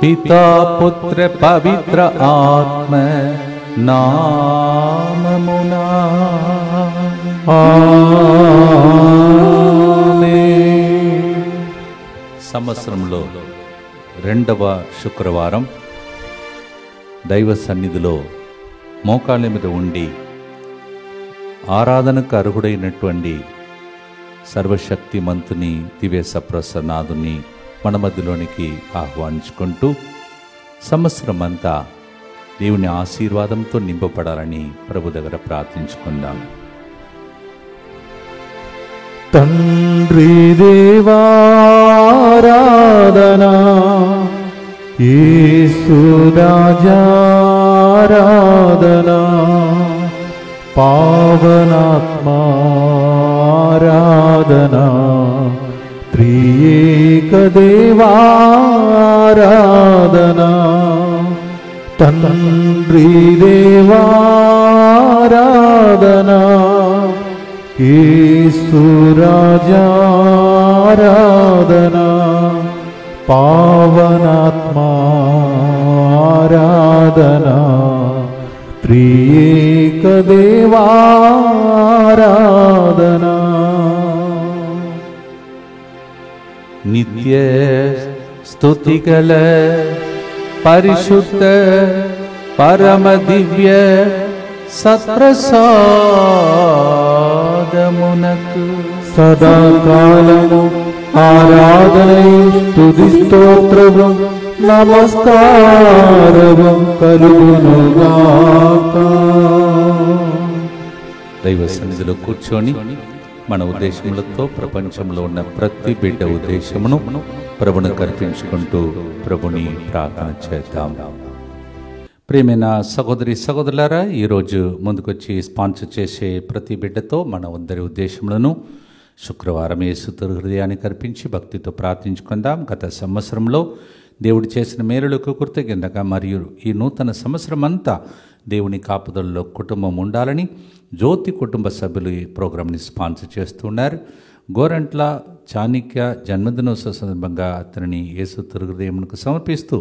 పితా పుత్ర పవిత్ర ఆత్మ నామమునా ఆమేన్. సంవత్సరంలో రెండవ శుక్రవారం దైవ సన్నిధిలో మోకాళ్ళ మీద ఉండి ఆరాధనకు అర్హుడైనటువంటి సర్వశక్తిమంతుని దివ్య సప్రసన్నాథుని మన మధ్యలోనికి ఆహ్వానించుకుంటూ సంవత్సరం అంతా దేవుని ఆశీర్వాదంతో నింపబడాలని ప్రభు దగ్గర ప్రార్థించుకుందాం. తండ్రి దేవారాధనా, యేసు రాజారాధనా, పావనాత్మారాధనా, త్రియేక దేవారాధనా. తండ్రి దేవారాధనా, యేసు రాజారాధనా, పావనాత్మారాధనా, త్రియేక దేవారాధనా. నిత్య స్తుతిగల పరిశుద్ధ పరమ దివ్య సత్ప్రసాదమునకు సదాకాలము ఆరాధనయు స్తుతి స్తోత్రము నమస్కారము కలుగునుగాక. దైవ సన్నిధిలో కూర్చొని మన ఉద్దేశములతో ప్రపంచంలో ఉన్న ప్రతి బిడ్డ ఉద్దేశమును ప్రభుని కల్పించుకుంటూ ప్రభుని ప్రార్థన చేద్దాం. ప్రియమైన సహోదరి సహోదరులారా, ఈరోజు ముందుకొచ్చి స్పాన్సర్ చేసే ప్రతి బిడ్డతో మన అందరి ఉద్దేశములను శుక్రవారం యేసు హృదయానికి అర్పించి భక్తితో ప్రార్థించుకుందాం. గత సంవత్సరంలో దేవుడు చేసిన మేలులకు కృతజ్ఞతగా మరియు ఈ నూతన సంవత్సరం అంతా దేవుని కాపుదలలో కుటుంబం ఉండాలని జ్యోతి కుటుంబ సభ్యులు ఈ ప్రోగ్రాంని స్పాన్సర్ చేస్తున్నారు. గోరంట్ల చాణిక్య జన్మదినోత్సవ సందర్భంగా అతనిని యేసు హృదయమునకు సమర్పిస్తూ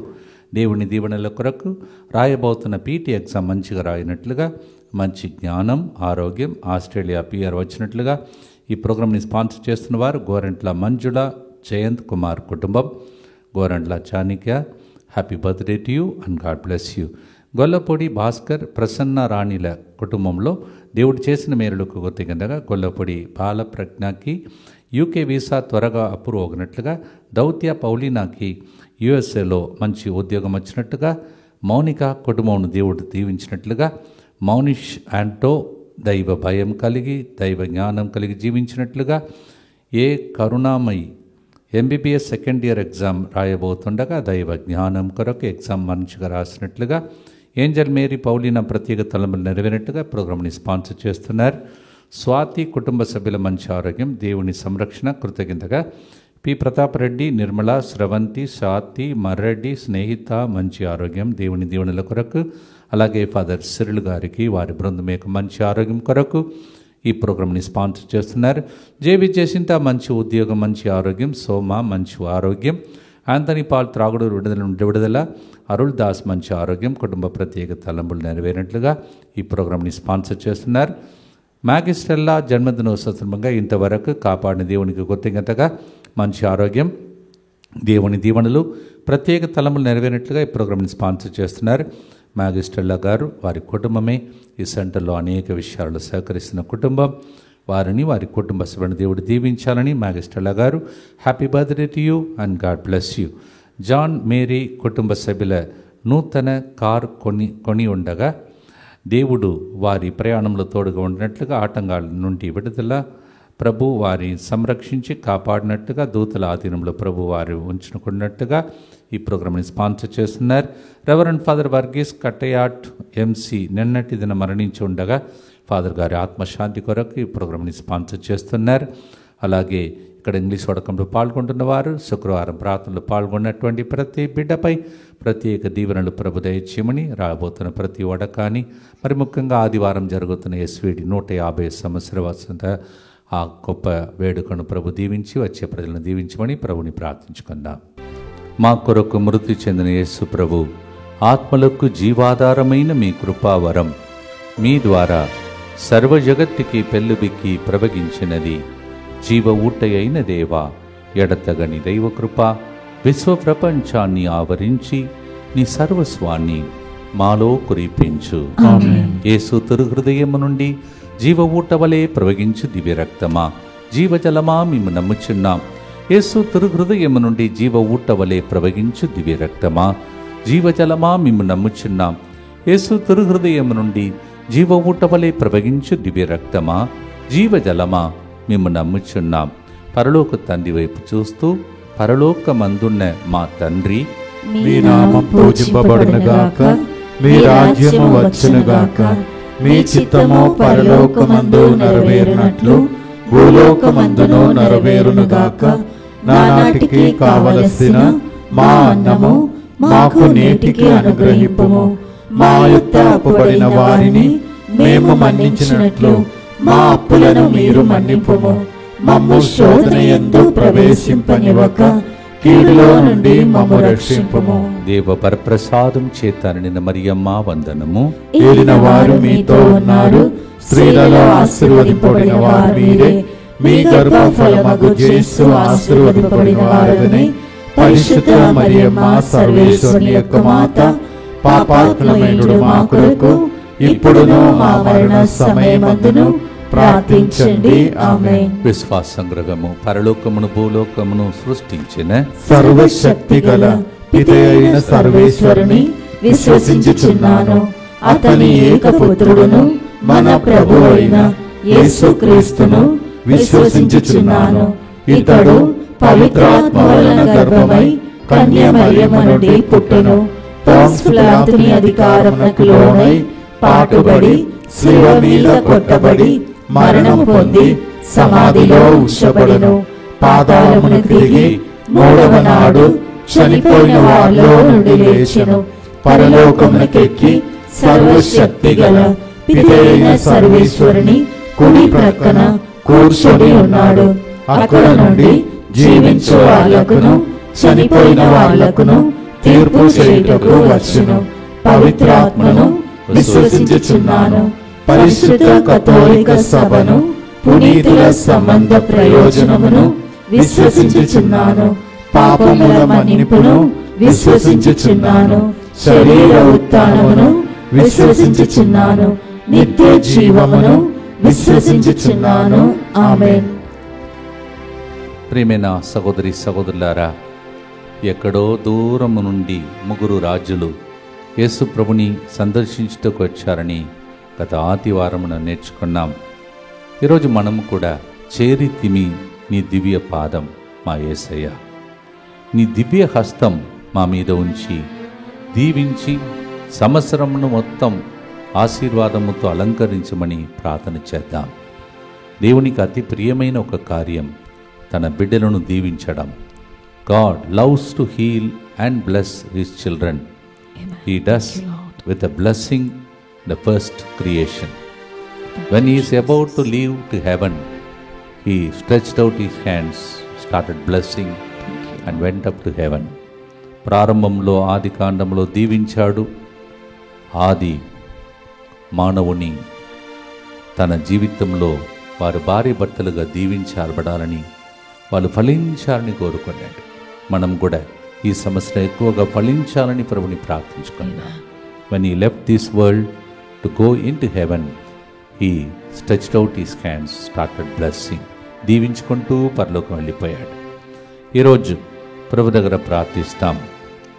దేవుని దీవెనల కొరకు రాయబోతున్న పీటీ ఎగ్జామ్ మంచిగా రాయినట్లుగా, మంచి జ్ఞానం, ఆరోగ్యం, ఆస్ట్రేలియా PR వచ్చినట్లుగా ఈ ప్రోగ్రాంని స్పాన్సర్ చేస్తున్న వారు గోరంట్ల మంజుల జయంత్ కుమార్ కుటుంబం, Gorantla Chanakya. Happy birthday to you and God bless you. Gollapodi Bhaskar Prasanna రాణిల కుటుంబంలో దేవుడు చేసిన మేలులకు కృతజ్ఞతగా గొల్లపొడి బాలప్రజ్ఞకి UK వీసా త్వరగా అప్రూవ్ అవునట్లుగా, దౌత్య పౌలీనాకి USAలో మంచి ఉద్యోగం వచ్చినట్టుగా, మౌనిక కుటుంబం దేవుడు దీవించినట్లుగా, మౌనిష్ యాంటో దైవ భయం కలిగి దైవ జ్ఞానం కలిగి జీవించినట్లుగా, ఏ కరుణామయి MBBS సెకండ్ ఇయర్ ఎగ్జామ్ రాయబోతుండగా దైవ జ్ఞానం కొరకు ఎగ్జామ్ మంచిగా రాసినట్లుగా, ఏంజల్ మేరీ పౌలీనా ప్రత్యేక తలంపులు నెరవేరినట్టుగా ప్రోగ్రాంని స్పాన్సర్ చేస్తున్నారు. స్వాతి కుటుంబ సభ్యుల మంచి ఆరోగ్యం, దేవుని సంరక్షణ కృతజ్ఞతగా, పి ప్రతాప్ రెడ్డి, నిర్మల, స్రవంతి, స్వాతి, మర్రెడ్డి, స్నేహిత మంచి ఆరోగ్యం, దేవుని దీవెనల కొరకు. అలాగే ఫాదర్ సిరిల్ గారికి వారి బృందమేక మంచి ఆరోగ్యం కొరకు ఈ ప్రోగ్రాంని స్పాన్సర్ చేస్తున్నారు. జేవి జసింత మంచి ఉద్యోగం, మంచి ఆరోగ్యం, సోమ మంచి ఆరోగ్యం, ఆంథనీ పాల్ త్రాగుడు విడుదల, అరుళ్ దాస్ మంచి ఆరోగ్యం, కుటుంబ ప్రత్యేక తలంపులు నెరవేరినట్లుగా ఈ ప్రోగ్రాంని స్పాన్సర్ చేస్తున్నారు. మ్యాగిస్టెల్లా జన్మదినోత్సవ సందర్భంగా ఇంతవరకు కాపాడిన దేవునికి కృతజ్ఞతగా మంచి ఆరోగ్యం, దేవుని దీవెనలు, ప్రత్యేక తలంపులు నెరవేరినట్లుగా ఈ ప్రోగ్రాంని స్పాన్సర్ చేస్తున్నారు. మ్యాగిస్టెల్లా గారు వారి కుటుంబమే ఈ సెంటర్లో అనేక విషయాల్లో సహకరిస్తున్న కుటుంబం. వారిని వారి కుటుంబ సభ్యులను దేవుడు దీవించాలని మ్యాగిస్టెల్లా గారు happy birthday to you and God bless you. John Mary కుటుంబ సభ్యుల నూతన కార్ కొని ఉండగా దేవుడు వారి ప్రయాణంలో తోడుగా ఉండినట్లుగా, ఆటంకాల నుండి విడుదల, ప్రభు వారి సంరక్షించి కాపాడినట్టుగా, దూతల ఆధీనంలో ప్రభు వారు ఉంచుకున్నట్టుగా ఈ ప్రోగ్రాంని స్పాన్సర్ చేస్తున్నారు. రెవరెండ్ ఫాదర్ వర్గీస్ కట్టయాట్ MC నిన్నటి దిన మరణించి ఉండగా ఫాదర్ గారి ఆత్మశాంతి కొరకు ఈ ప్రోగ్రాంని స్పాన్సర్ చేస్తున్నారు. అలాగే ఇక్కడ ఇంగ్లీష్ వడకంలో పాల్గొంటున్న వారు శుక్రవారం ప్రార్థనలో పాల్గొన్నటువంటి ప్రతి బిడ్డపై ప్రత్యేక దీవెనలు ప్రభు దయచేయమని, రాబోతున్న ప్రతి వడకాని, మరి ముఖ్యంగా ఆదివారం జరుగుతున్న SVD 150 సంవత్సర వసంత ఆ గొప్ప వేడుకను ప్రభు దీవించి వచ్చే ప్రజలను దీవించమని ప్రభుని ప్రార్థించుకుందాం. మా కొరకు మృతి చెందిన యేసు ప్రభు ఆత్మలకు జీవాధారమైన మీ కృపావరం మీ ద్వారా సర్వ జగత్తుకి పెళ్ళుబిక్కి ప్రవగించినది. జీవ ఊటయైన దేవా, ఎడతగని దైవకృప విశ్వ ప్రపంచాన్ని ఆవరించి నీ సర్వస్వాన్ని మాలో కురిపించు. యేసు తిరుహృదయము నుండి జీవ ఊట వలె ప్రవగించు దివ్య రక్తమా, జీవజలమా మేము నమ్ముచున్నాం. యేసు తిరుహృదయము నుండి జీవ ఊట వలె ప్రవగించు దివ్య రక్తమా, జీవజలమా మేము నమ్ముచున్నాం. యేసు తిరుహృదయము నుండి జీవ ఊట వలె ప్రవగించు దివ్య రక్తమా, జీవజలమా మేము నమ్ముచున్నాం. పరలోక తండ్రి వైపు చూస్తూ, పరలోకమందున్న మా తండ్రి, మీ నామం పూజింపబడునుగాక, మీ రాజ్యము వచ్చునుగాక, మీ చిత్తము పరలోకమందు నెరవేరునట్లు భూలోకమందును నెరవేరునుగాక. నానాటికి కావలసిన మా అన్నము మాకు నేటికి అనుగ్రహింపుము. మా యొద్ద అప్పుబడిన వారిని మేము మన్నించినట్లు మా అప్పులను మీరు మన్నింపుము. మమ్ము శోధన యందు ప్రవేశింపనివ్వక కీడులో నుండి మమ్ము రక్షింపుము. దేవ పరప్రసాదం చేత నిన్న మరియమ్మ వందనము. ఏలిన వారు మీతో ఉన్నారు, స్త్రీలలో ఆశీర్వదింపబడిన వారు మీరే. మీ గర్భఫలమగు యేసు ఆశీర్వదింపబడిన వారని. పరిశుద్ధ మరియమ్మ సర్వేశ్వరుని యొక్క మాత, పాపాత్ములమైనడు మా కొరకు ఇప్పుడును మా మరణ సమయమందును ప్రార్థించండి. ఆమేన్. విశ్వాస సంగ్రహము. పరలోకమును భూలోకమును సృష్టించిన సర్వశక్తి గల పితయైన సర్వేశ్వరుని విశ్వసించుచున్నాను. అతని ఏకపుత్రుడును మన ప్రభు అయిన యేసుక్రీస్తును విశ్వసించుచున్నాను. ఇతడు పవిత్రాత్మ వలన గర్భమై కన్య మరియమ్మ నుండి పుట్టును. పోన్సు పిలాతుని అధికారమునకు లోనై పాటుబడి శిలువ మీద కొట్టబడి మరణము పొంది సమాధిలో ఉంచబడెను. పాతాళమునకు దిగి మూడవ నాడు చనిపోయిన వారిలో నుండి లేచెను. పరలోకమునకెక్కి సర్వశక్తి గల పితయైన సర్వేశ్వరుని కుడి ప్రక్కన కూర్చొని ఉన్నాడు. అక్కడ నుండి జీవించు వాళ్లకును చనిపోయిన వాళ్లకును తీర్పు చేయుటకు వచ్చును. పవిత్రాత్మను విశ్వసించుచున్నాను. పరిశుద్ధ కథోలిక సభను, పునీతుల సంబంధ ప్రయోజనమును విశ్వసించుచున్నాను. పాపముల మన్నింపును విశ్వసించుచున్నాను. శరీర ఉత్థానమును విశ్వసించుచున్నాను. నిత్య జీవమును విశ్వసించుచున్నాను. ఆమేన్. ప్రియమైన సహోదరి సహోదరులారా, ఎక్కడో దూరము నుండి ముగ్గురు రాజులు యేసు ప్రభుని సందర్శించుటకు వచ్చారని గత ఆదివారమున నేర్చుకున్నాం. ఈరోజు మనము కూడా చేరితిమి నీ దివ్య పాదం మా యేసయ్య, నీ దివ్య హస్తం మా మీద ఉంచి దీవించి సంవత్సరమును మొత్తం ఆశీర్వాదముతో అలంకరించమని ప్రార్థన చేద్దాం. దేవునికి అతి ప్రియమైన ఒక కార్యం తన బిడ్డలను దీవించడం. God loves to heal and bless his children. He does with a blessing the first creation. When he is about to leave to heaven, he stretched out his hands, started blessing and went up to heaven. ప్రారంభంలో ఆది కాండంలో దీవించాడు. ఆది మానవుని తన జీవితంలో వారు భార్య భర్తలుగా దీవించబడాలని, వాళ్ళు ఫలించాలని కోరుకున్నాడు. మనం కూడా ఈ సంవత్సరం ఎక్కువగా ఫలించాలని ప్రభుని ప్రార్థించుకున్నాం. When he left this world to go into heaven, he stretched out his hands, started blessing. దీవించుకుంటూ పరలోకం వెళ్ళిపోయాడు. ఈరోజు ప్రభు దగ్గర ప్రార్థిస్తాం.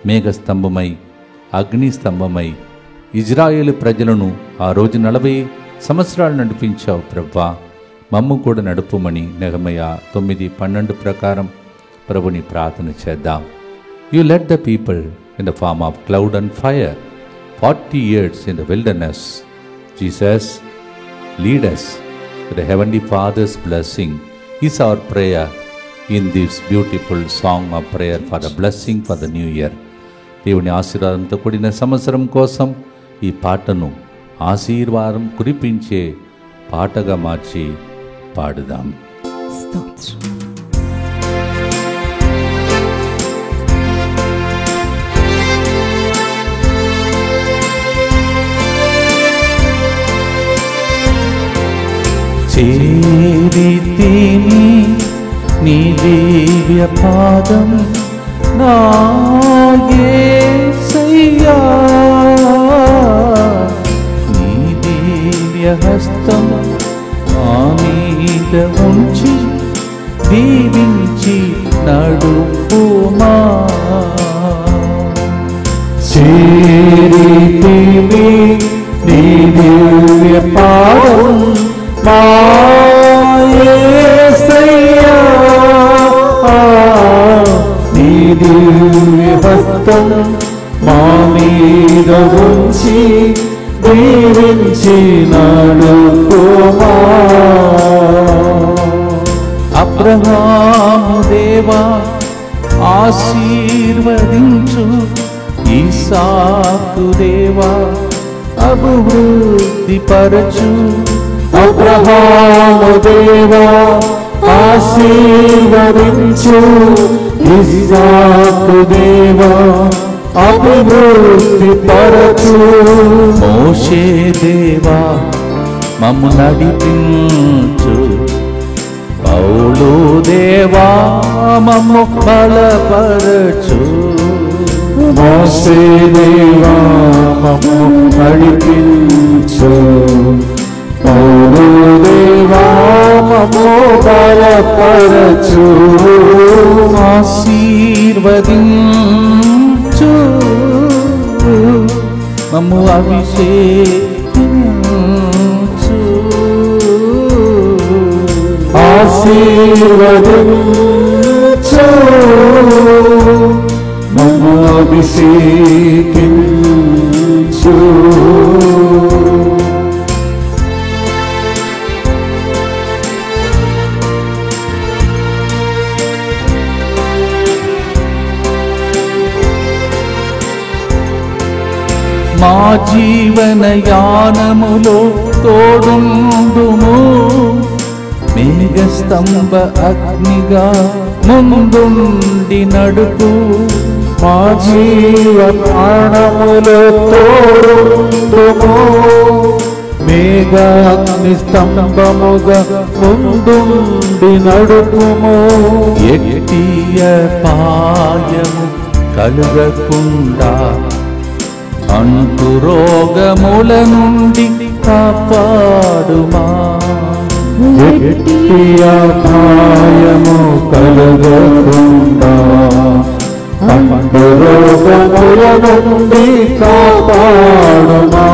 మేఘస్తంభమై అగ్ని స్తంభమై ఇజ్రాయేలు ప్రజలను ఆ రోజు 40 సంవత్సరాలు నడిపించావు ప్రభువా, మమ్ము కూడా నడుపుమని నెహెమయా 9:12 ప్రకారం ప్రభుని ప్రార్థన చేద్దాం. You led the people in the form of cloud and fire 40 years in the wilderness. Jesus, lead us to the Heavenly Father's blessing is our prayer in this beautiful song of prayer for the blessing for the new year. దేవుని ఆశీర్వాదంతో కూడిన సంవత్సరం కోసం ఈ పాటను ఆశీర్వాదం కురిపించే పాటగా మార్చి పాడుదాం. చేరితిని నీ దివ్య పాదం నా యేసయ్యా, నీ దివ్య హస్తం నా మీద ఉంచి దీవించి నడుపుమా. చేరితిని నీ దివ్య పాదం నా యేసయ్యా, నీ దివ్య హస్తం మా మీద ఉంచి దీవించి నడుపుమా. అబ్రహాము దేవా ఆశీర్వదించు, ఇస్సాకు దేవా అభివృద్ధి పరచు. అబ్రహాము దేవా ఆశీర్వదించు, ఇస్సాకు దేవా అభివృద్ధి పరచు. మోషే దేవా మమ్ము నడిపించు, పౌలు దేవా మమ్ము బలపరచు. మోషే దేవా మమ్ము నడిపించు, పౌలు దేవా మమ్ము బలపరచు. ఆశీర్వదించు, మమ్ము అభిషేకించు. ఆశీర్వదించు, మమ్ము అభిషేకించు. మా జీవన యానములో తోడుండుము, మేఘస్తంభ అగ్నిగా ముందుండి నడుపు. మా జీవనానములో తోడుండుము, మేఘాగ్ని స్తంభముగా ముందుండి నడుపుము. ఎట్టియ పాయము కలుగకుండా అంటు రోగముల నుండి కాపాడుమా. ఎట్టియ పాయము కలుగకుండా అంటు రోగముల నుండి కాపాడుమా.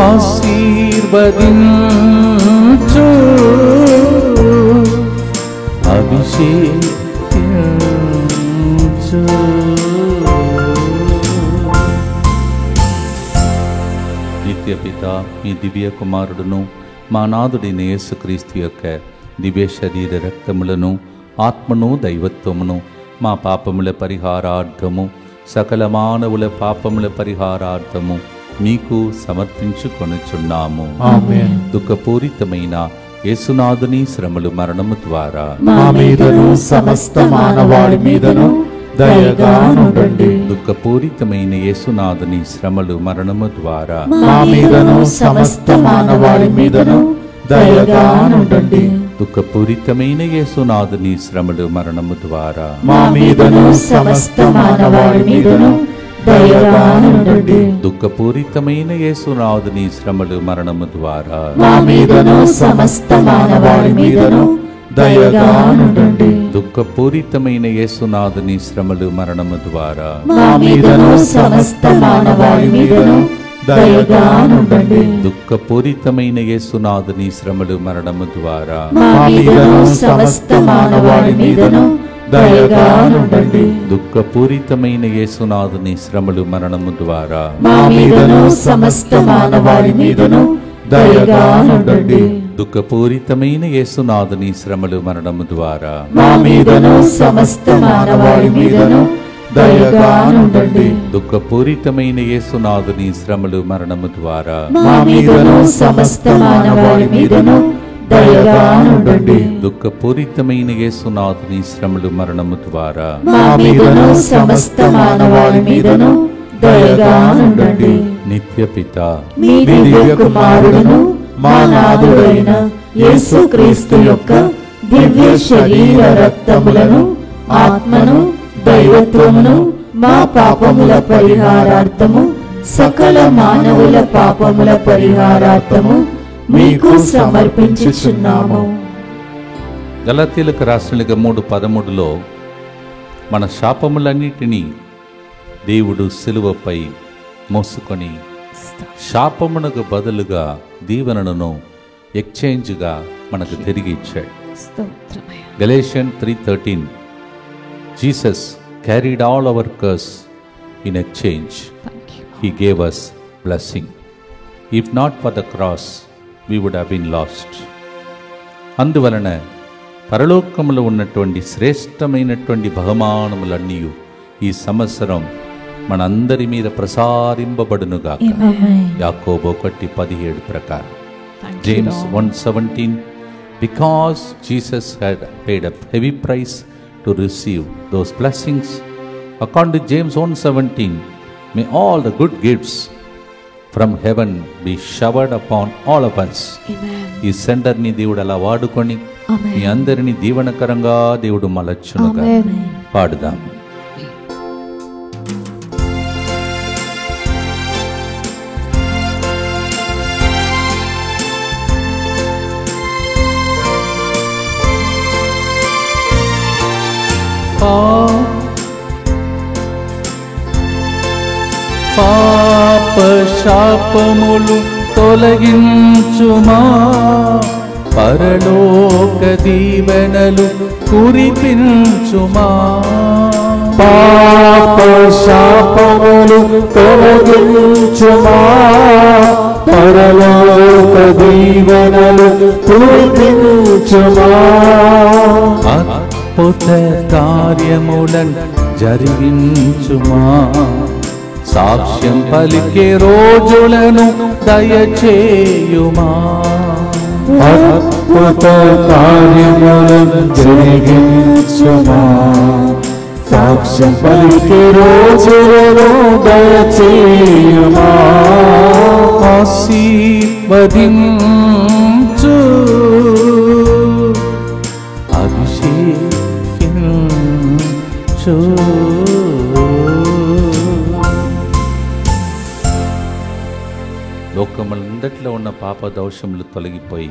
ఆశీర్వదించు, అభిషేకించు. నిత్యపిత మీ దివ్య కుమారుడును మా నాథుడైన యేసుక్రీస్తు యొక్క దివ్య శరీర రక్తములను ఆత్మను దైవత్వమును మా పాపముల పరిహారార్థము సకల మానవుల పాపముల పరిహారార్థము మీకు సమర్పించుకొనుచున్నాము. ఆమేన్. దుఃఖపూరితమైన యేసునాథుని శ్రమలు మరణము ద్వారా మా మీదను సమస్త మానవాళి మీదను దయగా నుండండి. దుఃఖపూరితమైన యేసునాథుని శ్రమలు మరణము ద్వారా మా మీదను సమస్త మానవాళి మీదను దయగా నుండండి. దుఃఖపూరితమైన యేసునాథుని శ్రమలు మరణము ద్వారా మా మీదను సమస్త మానవాళి మీదను దయగా నుండండి. దుఃఖపూరితమైన యేసునాథుని శ్రమలు మరణము ద్వారా మా మీదను సమస్త మానవాళి మీదను దయగా నుండండి. దుఃఖపూరితమైన యేసునాథుని శ్రమలు మరణము ద్వారా మా మీదను సమస్త మానవాళి మీదను దయగా నుండండి. దుఃఖపూరితమైన యేసునాథుని శ్రమలు మరణము ద్వారా మా మీదను సమస్త మానవాళి మీదను దయగా నుండండి. దుఃఖపూరితమైన యేసునాథుని శ్రమలు మరణము ద్వారా మా మీదను సమస్త మానవాళి మీదను దయగా నుండండి. దుఃఖపూరితమైన యేసునాథుని శ్రమలు మరణము ద్వారా మా మీదను సమస్త మానవాళి మీదను దయగా నుండండి. దుఃఖపూరితమైన యేసునాథుని శ్రమలు మరణము ద్వారా మా మీదను సమస్త మానవాళి మీదను దయగా నుండండి. దుఃఖపూరితమైన యేసునాథుని శ్రమలు మరణము ద్వారా మా మీదను సమస్త మానవాళి మీదను దయగా నుండండి. నిత్యపిత మీ దివ్య కుమారుడును మా నాథుడైన యేసుక్రీస్తు యొక్క దివ్య శరీర రక్తములను, ఆత్మను, దైవత్వమును మా పాపముల పరిహారార్థము, సకల మానవుల పాపముల పరిహారార్థము మీకు సమర్పించుచున్నాము. గలాతీయులకు రాసిన 3:13 మన శాపములన్నిటినీ దేవుడు సిలువపై మోసుకొని శాపమునకు బదులుగా దీవెనలను ఎక్స్చేంజ్గా మనకు తిరిగి ఇచ్చాడు. Galatians 3:13 Jesus carried all our curse in exchange. He gave us blessing. If not for the cross, we would have been lost. అందువలన పరలోకములో ఉన్నటువంటి శ్రేష్టమైనటువంటి బహుమానములన్నీ ఈ సంవత్సరం మనందరి మీద ప్రసారింపబడునుగాక. యాకోబు 1:17 ప్రకారం. James 1:17 Because Jesus had paid a heavy price to receive those blessings, according to James 1:17, may all the good gifts from heaven be showered upon all of us. ఈ సెంటర్ని దేవుడు అలా వాడుకొని మీ అందరినీ దీవెనకరంగా దేవుడు మలచునుగా. పాడుదాం. పాప శాపములు తొలగించుమా, పరలోక దీవెనలు కురిపించుమా. పాప శాపములు తొలగించుమా, పరలోక దీవెనలు కురిపించుమా. అద్భుత కార్యములను జరిగించుమా, సాక్ష్యం పలికే రోజులను దయచేయుమా. అద్భుత కార్యములను జరిగించుమా, సాక్ష్యం పలికే రోజులను దయచేయుమా. ఆశీర్వదించు, అభిషేకించు. లోకములందట్లో ఉన్న పాప దోషములు తొలగిపోయి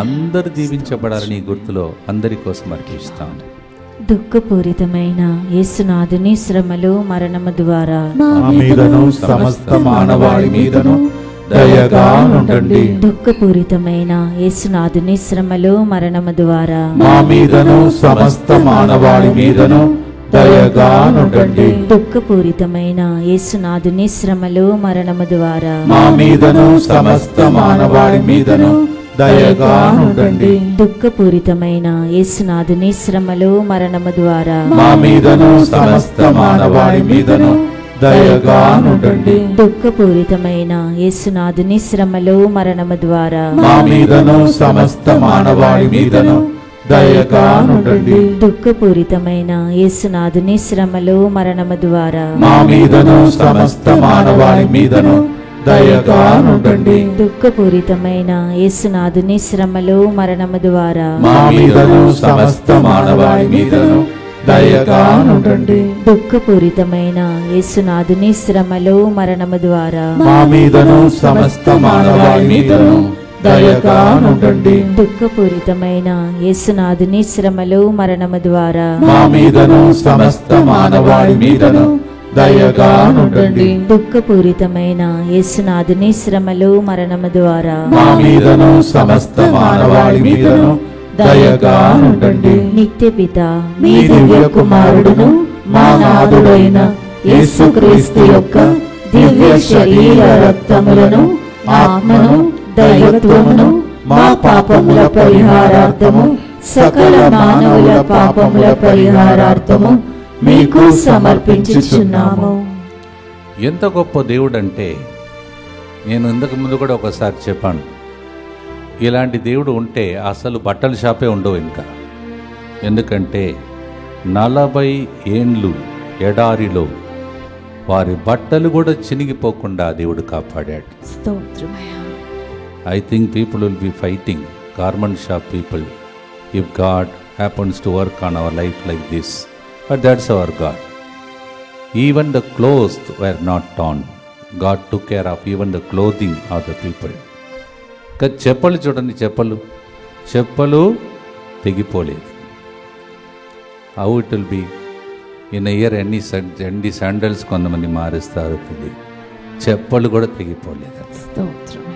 అందరు దీవించబడాలని గుర్తులో అందరి కోసం అర్పిస్తాను. దుఃఖపూరితమైన యేసునాథుని శ్రమలు మరణము ద్వారా మా మీదను సమస్త మానవాళి మీదను దయగా నుండండి. దుఃఖపూరితమైన యేసునాథుని శ్రమలు మరణము ద్వారా మా మీదను సమస్త మానవాళి మీదను దయగా నుండండి. దుఃఖపూరితమైన యేసునాథుని శ్రమలు మరణము ద్వారా మా మీదను సమస్త మానవాళి మీదను దయగా నుండండి. దుఃఖపూరితమైన యేసునాథుని శ్రమలు మరణము ద్వారా మా మీదను సమస్త మానవాళి మీదను దయగా నుండండి. దుఃఖపూరితమైన యేసునాథుని శ్రమలు మరణము ద్వారా మా మీదను సమస్త మానవాళి మీదను దయగా నుండండి. దుఃఖపూరితమైన యేసునాథుని శ్రమలు మరణము ద్వారా మా మీదను సమస్త మానవాళి మీదను దయగా నుండండి. దుఃఖపూరితమైన యేసునాథుని శ్రమలు మరణము ద్వారా మా మీదను సమస్త మానవాళి మీదను దయగా నుండండి. దుఃఖపూరితమైన యేసునాథుని శ్రమలు మరణము ద్వారా మా మీదను సమస్త మానవాళి మీదను దయగా నుండండి. దుఃఖపూరితమైన యేసునాథుని శ్రమలు మరణము ద్వారా మా మీదను సమస్త మానవాళి మీదను దయగా నుండండి. దుఃఖపూరితమైన యేసునాథుని శ్రమలు మరణము ద్వారా మా మీదను సమస్త మానవాళి మీదను దయగా నుండండి. నిత్య పిత మీ దివ్య కుమారుడును మా నాథుడైన యేసుక్రీస్తు యొక్క దివ్య శరీర రక్తములను, ఆత్మను, దైవత్వమును మా పాపముల పరిహారార్థము, సకల మానవుల పాపముల పరిహారార్థము మీకు సమర్పించుచున్నాము. ఎంత గొప్ప దేవుడు అంటే, నేను ఇంతకు ముందు కూడా ఒకసారి చెప్పాను, ఇలాంటి దేవుడు ఉంటే అసలు బట్టల షాపే ఉండవు ఇంకా. ఎందుకంటే 40 ఏండ్లు ఎడారిలో వారి బట్టలు కూడా చినిగిపోకుండా దేవుడు కాపాడాడు. I think people will be fighting garment shop people if God happens to work on our life like this. But that's our God. Even the clothes were not torn. God took care of even the clothing of the people. చెప్పలు చూడండి, చెప్పలు తెగిపోలేదు. How it will be in year ఎన్ని sandals కొంతమంది మారుస్తారో తెలియదు. చెప్పలు కూడా తెగిపోలేదు.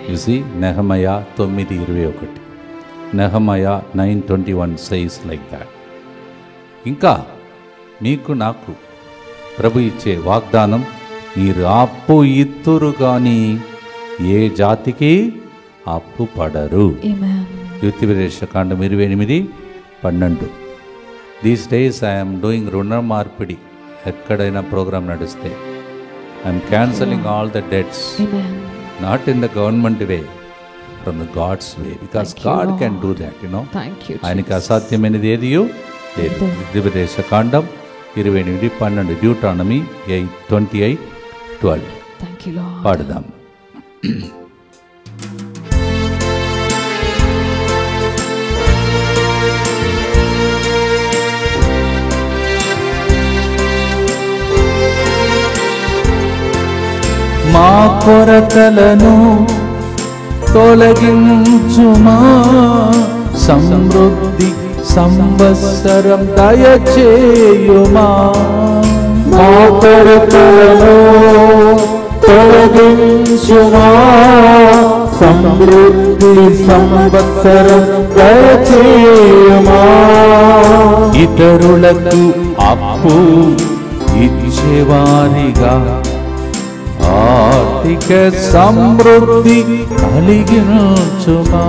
చూసి నెహమయా 9:21, నెహమయా 9:21 says like that. ఇంకా మీకు నాకు ప్రభు ఇచ్చే వాగ్దానం, మీరు అప్పు ఇత్తురు కానీ ఏ జాతికి అప్పు పడరు. యుతివిరేషకాండం 28:12. దీస్ డేస్ ఐఎమ్ డూయింగ్ రుణ మార్పిడి. ఎక్కడైనా ప్రోగ్రామ్ నడిస్తే I'm cancelling all the debts, not in the government way, from the God's way, because God can do that. ఆయనకి అసాధ్యమైనది ఏదియో లేదు. యుతివిరేషకాండం 28:12, డ్యూటానమీ 8:28-12. పాడుదాం. మా కొరతలను తొలగించుమా, సమృద్ధి సంవత్సరం దయచేయుమా. మా కొరతలను తొలగించుమా, సమృద్ధి సంవత్సరం దయచేయుమా. ఇతరులకు అప్పు ఇచ్చేవారిగా ఆర్థిక సమృద్ధి కలిగించుమా.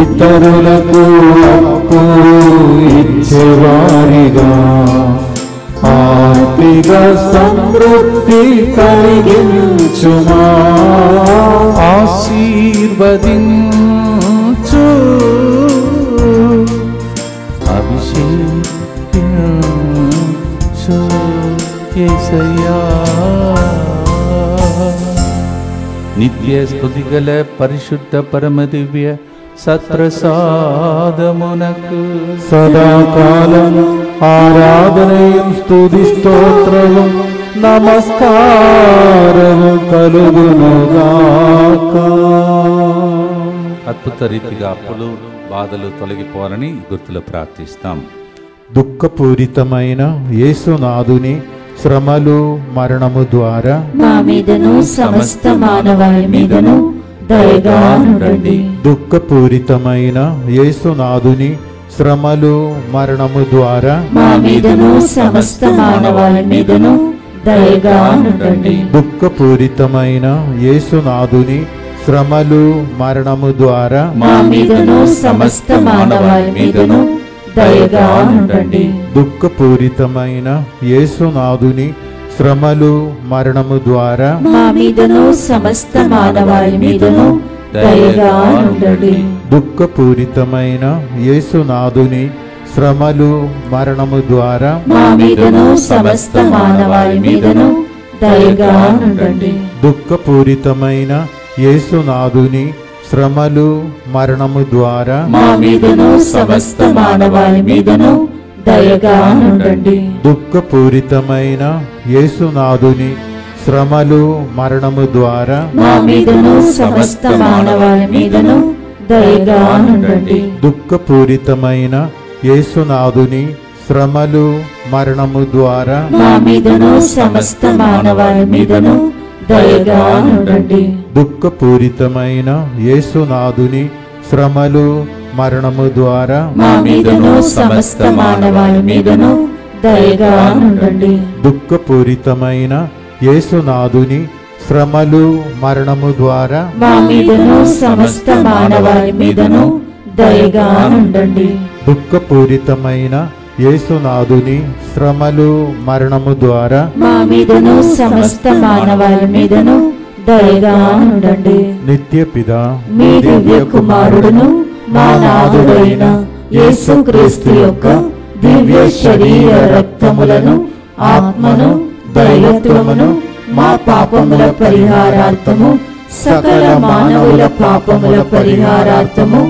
ఇతరులకు అప్పు ఇచ్చేవారిగా ఆర్థిక సమృద్ధి కలిగించుమా. ఆశీర్వదించు అభిషేకించు యేసయ్యా. నిత్య స్తుతిగల పరిశుద్ధ పరమ దివ్య సత్ప్రసాదమునకు సదాకాలము ఆరాధనయం స్తుతి స్తోత్రము నమస్కారము కలుగునుగాక. అద్భుత రీతిగా అప్పులు బాధలు తొలగిపోవాలని గుర్తులు ప్రార్థిస్తాం. దుఃఖపూరితమైన యేసునాథుని శ్రమలు మరణము ద్వారా మా మీదను సమస్త మానవాళి మీదను దయగా ఉండండి. దుఃఖపూరితమైన యేసునాథుని శ్రమలు మరణము ద్వారా మా మీదను సమస్త మానవాళి మీదను దయగా ఉండండి. దుఃఖపూరితమైన యేసునాథుని శ్రమలు మరణము ద్వారా మా మీదను సమస్త మానవాళి మీదను దయగా ఉండండి. దుఃఖపూరితమైన యేసునాథుని శ్రమలు మరణము ద్వారా మా మీదను సమస్త మానవాళి మీదను దయగా ఉండండి. దుఃఖపూరితమైన యేసునాథుని శ్రమలు మరణము ద్వారా మా మీదను సమస్త మానవాళి మీదను దయగా ఉండండి. దుఃఖపూరితమైన యేసునాథుని శ్రమలు మరణము ద్వారా మా మీదను సమస్త మానవాళి మీదను దయగా ఉండండి. దుఃఖపూరితమైన యేసునాథుని శ్రమలు మరణము ద్వారా మా మీదను సమస్త మానవాళి మీదను దయగా ఉండండి. దుఃఖపూరితమైన యేసునాథుని శ్రమలు మరణము ద్వారా మా మీదను సమస్త మానవాళి మీదను దయగా ఉండండి. దుఃఖపూరితమైన యేసునాథుని శ్రమలు మరణము ద్వారా మా మీదను సమస్త మానవాళి మీదను దయగా ఉండండి. దుఃఖపూరితమైన యేసునాథుని శ్రమలు మరణము ద్వారా మా మీదను సమస్త మానవాళి మీదను దయగా ఉండండి. దుఃఖపూరితమైన యేసునాథుని శ్రమలు మరణము ద్వారా మా మీదను సమస్త మానవాళి మీదను దయగా ఉండండి. నిత్యపిత మీ దివ్య కుమారుడును మా నాథుడైన యేసుక్రీస్తు యొక్క దివ్య శరీర రక్తములను ఆత్మను దైవత్వమును మా పాపముల పరిహారార్థము సకల మానవుల పాపముల పరిహారార్థము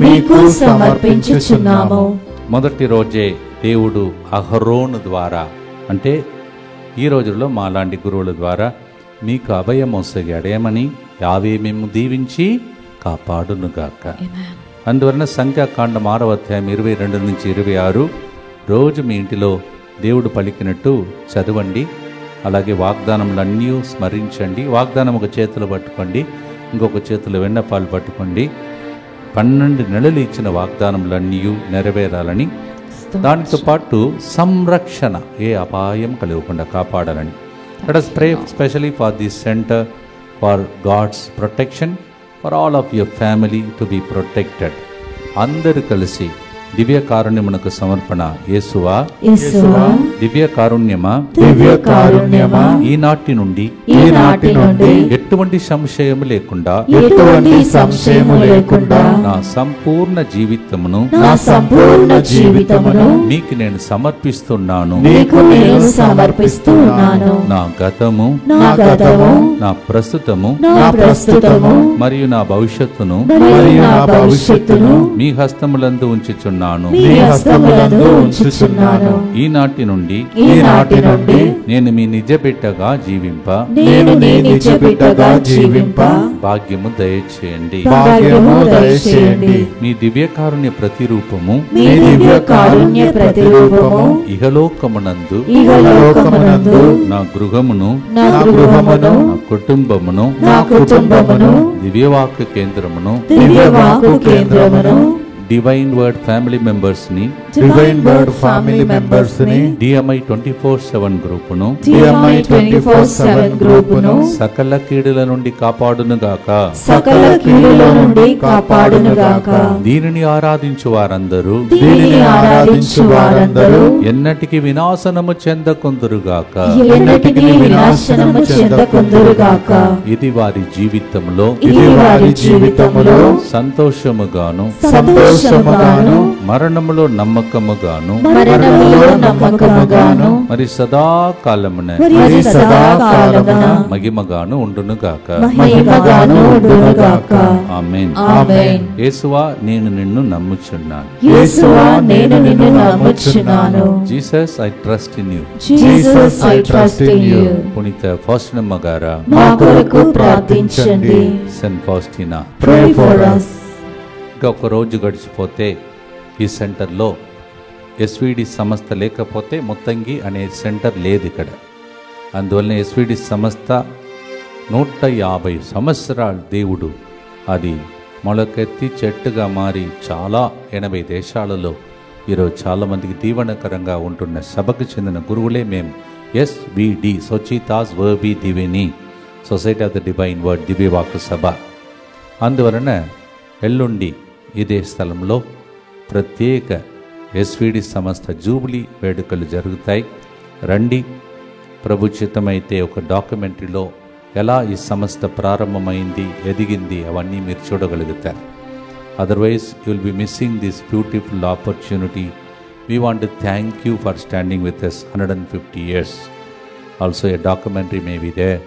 మీకు సమర్పించుచున్నాము. మొదటి రోజే దేవుడు అహరోను ద్వారా, అంటే ఈ రోజుల్లో మాలాంటి గురువుల ద్వారా మీకు అభయం మోసగాడు. ఏమని? యావే మేము దీవించి కాపాడునుగాక. అందువలన సంఖ్యాకాండం 6వ అధ్యాయం 22 నుంచి 26 రోజు మీ ఇంటిలో దేవుడు పలికినట్టు చదవండి. అలాగే వాగ్దానములన్నీ స్మరించండి. వాగ్దానం ఒక చేతిలో పట్టుకోండి, ఇంకొక చేతిలో వెన్నపాలు పట్టుకోండి. 12 నెలలు ఇచ్చిన వాగ్దానములన్నీ నెరవేరాలని, దానితో పాటు సంరక్షణ, ఏ అపాయం కలగకుండా కాపాడాలని. Let us pray specially for this center, for God's protection, for all of your family to be protected. అందరూ కలిసి దివ్య కారుణ్యమునకు సమర్పణ. యేసువా, యేసువా, దివ్య కారుణ్యమా, దివ్య కారుణ్యమా, ఈనాటి నుండి ఎటువంటి సంశయము లేకుండా, ఎటువంటి సంశయము లేకుండా నా సంపూర్ణ జీవితమును మీకు నేను సమర్పిస్తున్నాను. మీకు నేను సమర్పిస్తున్నాను. నా గతము, నా ప్రస్తుతము మరియు నా భవిష్యత్తును మీ హస్తములందు ఉంచుచున్నాను. ఈనాటి నుండి నేను మీ నిజ బిడ్డగా జీవింప భాగ్యము దయచేయండి. మీ దివ్యకారుణ్య ప్రతిరూపము ఇహలోకమునందు నా గృహమును, నా కుటుంబమును, దివ్యవాక్య కేంద్రమును, డివైన్ వర్డ్ ఫ్యామిలీ మెంబర్స్ ని, DMI 24/7 గ్రూపును సకల కీడుల నుండి కాపాడునుగాక. దీనిని ఆరాధించు వారందరూ ఎన్నటికి వినాశనము చెందకుందురుగాక. ఇది వారి జీవితంలో సంతోషముగాను మరణములో నమ్మకముగాను మరి సదాకాలమున మహిమగాను ఉండునుగాక. ఆమేన్. యేసువా, నేను నిన్ను నమ్ముచున్నాను. Jesus, I trust in you. పునీత ఫౌస్టినమ్మ గారా, మా కొరకు ప్రార్థించండి. Saint Faustina, Pray for us. ఒక రోజు గడిచిపోతే ఈ సెంటర్లో ఎస్విడి సంస్థ లేకపోతే ముత్తంగి అనే సెంటర్ లేదు ఇక్కడ. అందువలన ఎస్విడి సంస్థ 150 సంవత్సరాలు దేవుడు అది మొలకెత్తి చెట్టుగా మారి చాలా 80 దేశాలలో ఈరోజు చాలామందికి దీవెనకరంగా ఉంటున్న సభకు చెందిన గురువులే మేము. ఎస్విడి, సోచితాస్ వర్బి దివిని, society of the divine word దివ్యవాక్కు సభ. అందువలన ఎల్లుండి ఇదే స్థలంలో ప్రత్యేక ఎస్విడి సంస్థ జూబిలీ వేడుకలు జరుగుతాయి. రండి. ప్రభు చిత్తమైతే ఒక డాక్యుమెంటరీలో ఎలా ఈ సంస్థ ప్రారంభమైంది, ఎదిగింది, అవన్నీ మీరు చూడగలుగుతారు. Otherwise you will be missing this beautiful opportunity. We want to thank you for standing with us 150 years. Also a documentary may be there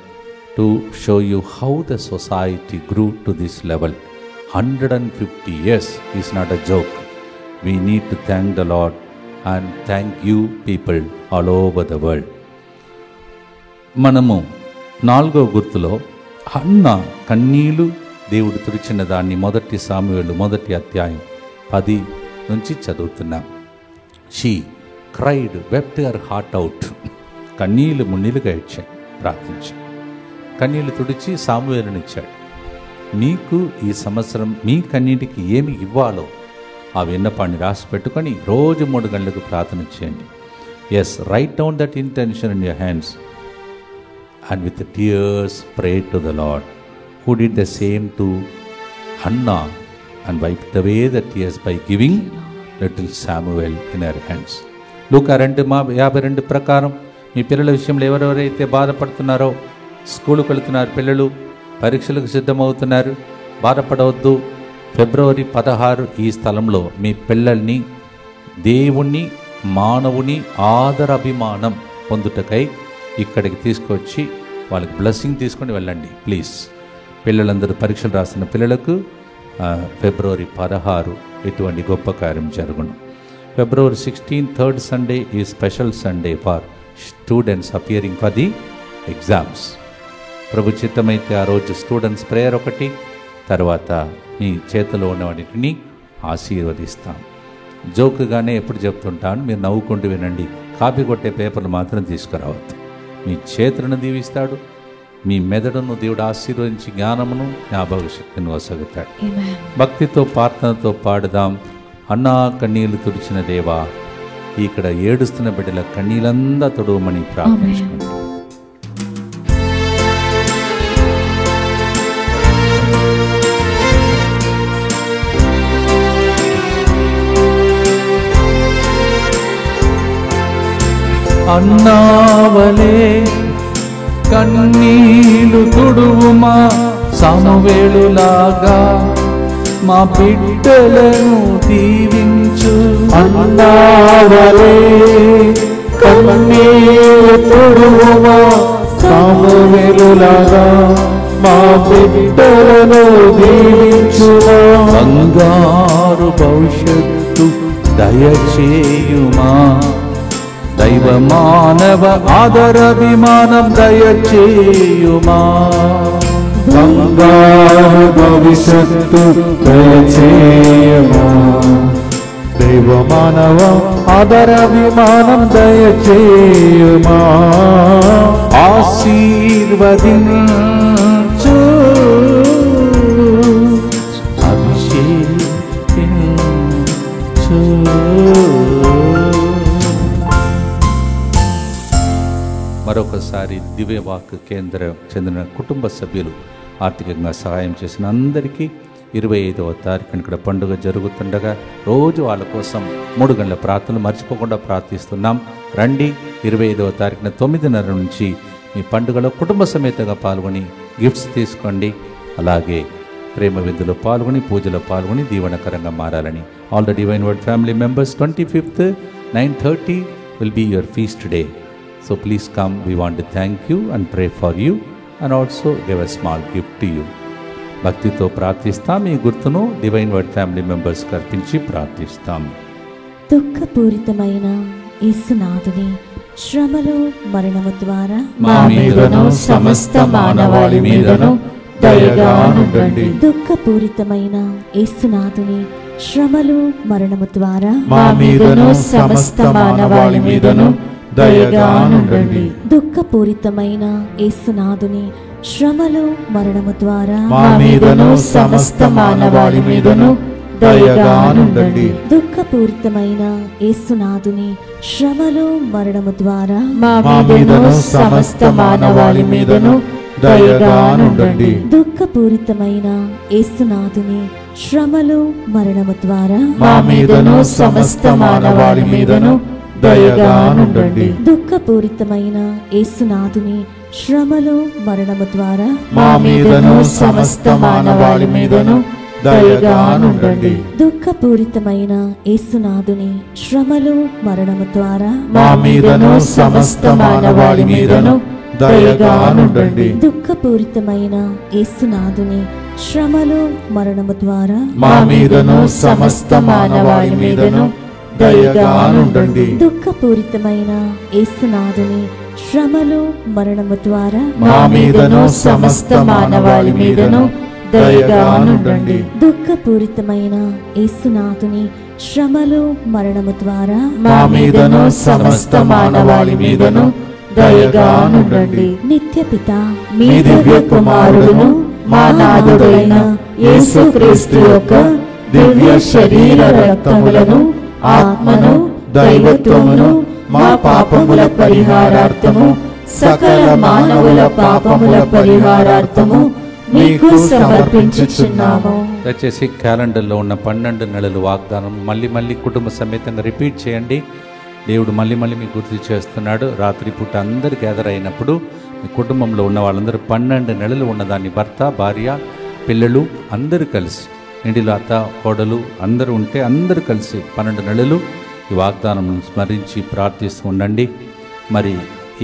to show you how the society grew to this level. 150 years is not a joke. We need to thank the Lord and thank you people all over the world. మనము 4వ గుర్తులో హన్న కన్నీలు దేవుడు తుడిచిన దాన్ని 1 సాముయేలు 1వ అధ్యాయం 10 నుంచి చదువుతున్నాం. She cried, wept her heart out. కన్నీలు మున్నీలుగా ఇచ్చాడు, ప్రార్థించాడు. కన్నీళ్లు తుడిచి సాముయేలునిచ్చాడు. మీకు ఈ సంవత్సరం మీ కన్నీటికి ఏమి ఇవ్వాలో ఆ విన్నపాన్ని రాసి పెట్టుకొని రోజు 3 గంటలకు ప్రార్థన చేయండి. Yes, write down that intention in your hands and with tears pray to the lord who did the same to Hannah and wiped away the tears by giving little Samuel in her hands. లూకా 2:52 ప్రకారం మీ పిల్లల విషయంలో ఎవరెవరైతే బాధపడుతున్నారో, స్కూలుకు వెళుతున్నారు పిల్లలు, పరీక్షలకు సిద్ధమవుతున్నారు, బాధపడవద్దు. ఫిబ్రవరి 16 ఈ స్థలంలో మీ పిల్లల్ని దేవుణ్ణి, మానవుని ఆదరాభిమానం పొందుటకై ఇక్కడికి తీసుకొచ్చి వాళ్ళకి బ్లెస్సింగ్ తీసుకొని వెళ్ళండి ప్లీజ్. పిల్లలందరూ పరీక్షలు రాస్తున్న పిల్లలకు ఫిబ్రవరి 16 ఇటువంటి గొప్ప కార్యం జరుగును. ఫిబ్రవరి 16 థర్డ్ సండే ఈ special Sunday for students appearing for the exams. ప్రభు చిత్తమైతే ఆ రోజు స్టూడెంట్స్ ప్రేయర్ ఒకటి, తర్వాత మీ చేతిలో ఉన్న వాటిని ఆశీర్వదిస్తాం. జోకుగానే ఎప్పుడు చెప్తుంటాను, మీరు నవ్వుకుంటూ వినండి. కాపీ కొట్టే పేపర్లు మాత్రం తీసుకురావద్దు. మీ చేతులను దీవిస్తాడు, మీ మెదడును దేవుడు ఆశీర్వదించి జ్ఞానమును జ్ఞాపకశక్తిని వసగుతాడు. భక్తితో ప్రార్థనతో పాడుదాం. అన్నా కన్నీళ్లు తుడిచిన దేవా, ఇక్కడ ఏడుస్తున్న బిడ్డల కన్నీళ్ళందా తుడవమని ప్రార్థించుకుంటాం. అన్నావలే కన్నీలు తుడువుమా, సామువేలులాగా మా బిడ్డలను దీవించు. అన్నావలే కన్నీలు తుడువుమా, సామువేలులాగా మా బిడ్డలను దీవించుమా. బంగారు భవిష్యత్తు దయచేయుమా, దైవ మానవ ఆదరాభిమానం దయచేయుమా. బంగారు భవిష్యత్తు దయచేయుమా, దైవ మానవ ఆదరాభిమానం దయచేయుమా. ఆశీర్వదించు, అభిషేకించు. మరొకసారి దివ్యవాక్ కేంద్రం చెందిన కుటుంబ సభ్యులు ఆర్థికంగా సహాయం చేసిన అందరికీ 25వ తారీఖున ఇక్కడ పండుగ జరుగుతుండగా రోజు వాళ్ళ కోసం 3 గంటల ప్రార్థనలు మర్చిపోకుండా ప్రార్థిస్తున్నాం. రండి, 25వ తారీఖున 9:30 నుంచి మీ పండుగలో కుటుంబ సమేతంగా పాల్గొని గిఫ్ట్స్ తీసుకోండి. అలాగే ప్రేమ విందులో పాల్గొని పూజలో పాల్గొని దీవెనకరంగా మారాలని. All the divine word family members, 25th 9:30 will be your feast day. So please come, we want to thank you and pray for you and also give a small gift to you. భక్తితో ప్రార్థిస్తాం. ఈ గుర్తును divine word family మెంబర్స్కి అర్పించి ప్రార్థిస్తాం. దుఃఖపూరితమైన యేసునాథుని శ్రమలు మరణము ద్వారా మా మీదను సమస్త మానవాళి మీదను దయగా నుండండి. దుఃఖపూరితమైన యేసునాథుని శ్రమలు మరణము ద్వారా మా మీదను సమస్త మానవాళి మీదను దయగా నుండండి. దుఃఖపూరితమైన యేసునాథుని శ్రమలు మరణము ద్వారా మా మీదను సమస్త మానవాళి మీదను దయగా నుండండి. దుఃఖపూరితమైన యేసునాథుని శ్రమలు మరణము ద్వారా మా మీదను సమస్త మానవాళి మీదను దయగా నుండండి. దుఃఖపూరితమైన యేసునాథుని శ్రమలు మరణము ద్వారా మా మీదను సమస్త మానవాళి మీదను దయగా నుండండి. దుఃఖపూరితమైన యేసునాథుని శ్రమలు మరణము ద్వారా మా మీదను సమస్త మానవాళి మీదను దయగా నుండండి. దుఃఖపూరితమైన యేసునాథుని శ్రమలు మరణము ద్వారా మా మీదను సమస్త మానవాళి మీదను దయగా నుండండి. దుఃఖపూరితమైన యేసునాథుని శ్రమలు మరణము ద్వారా మా మీదను సమస్త మానవాళి మీదను దయగా నుండండి. దుఃఖపూరితమైన యేసునాథుని శ్రమలు మరణము ద్వారా మా మీదను సమస్త మానవాళి మీదను దయగా నుండండి. దుఃఖపూరితమైన యేసునాథుని శ్రమలు మరణము ద్వారా మా మీదను సమస్త మానవాళి మీదను దయగా నుండండి. నిత్యపిత మీ దివ్య కుమారుడును మా నాథుడైన యేసుక్రీస్తు యొక్క దివ్య శరీర రక్తములను, ఆత్మను, దైవత్వమును మా పాపముల పరిహారార్థము, సకల మానవుల పాపముల పరిహారార్థము మీకు సమర్పించుచున్నాము. దయచేసి క్యాలెండర్లో ఉన్న 12 నెలల వాగ్దానం మళ్ళీ కుటుంబ సమేతంగా రిపీట్ చేయండి. దేవుడు మళ్ళీ మీకు గుర్తు చేస్తున్నాడు. రాత్రిపూట అందరు గ్యాదర్ అయినప్పుడు మీ కుటుంబంలో ఉన్న వాళ్ళందరూ 12 నెలలు ఉన్నదాన్ని భర్త, భార్య, పిల్లలు అందరూ కలిసి, ఇంటిలో అత్త, కోడలు అందరూ ఉంటే అందరూ కలిసి 12 నెలలు ఈ వాగ్దానం స్మరించి ప్రార్థిస్తూ ఉండండి. మరి